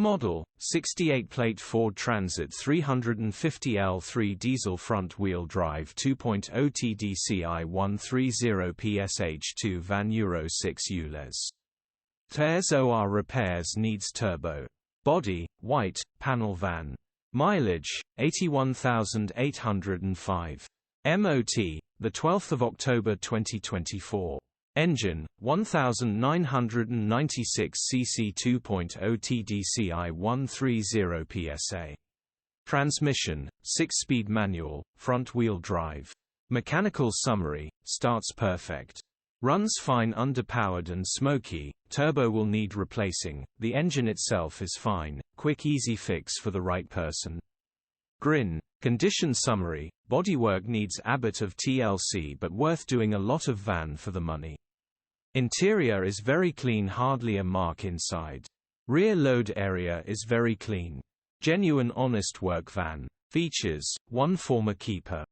model, 68-plate Ford Transit 350L3 diesel front-wheel drive 2.0 TDCi 130ps H2 van Euro 6 ULEZ. Tears or repairs needs turbo. Body, white, panel van. Mileage, 81,805. MOT, 12 October 2024. Engine, 1996 cc 2.0 TDCi 130 psa. Transmission, 6-speed manual, front-wheel drive. Mechanical summary, starts perfect. Runs fine underpowered and Smokey, turbo will need replacing, the engine itself is fine, quick easy fix for the right person. Grin. Condition summary, bodywork needs abit of TLC but worth doing a lot of van for the money. Interior is very clean, hardly a mark inside. Rear load area is very clean. Genuine honest work van. Features, 1 former keeper.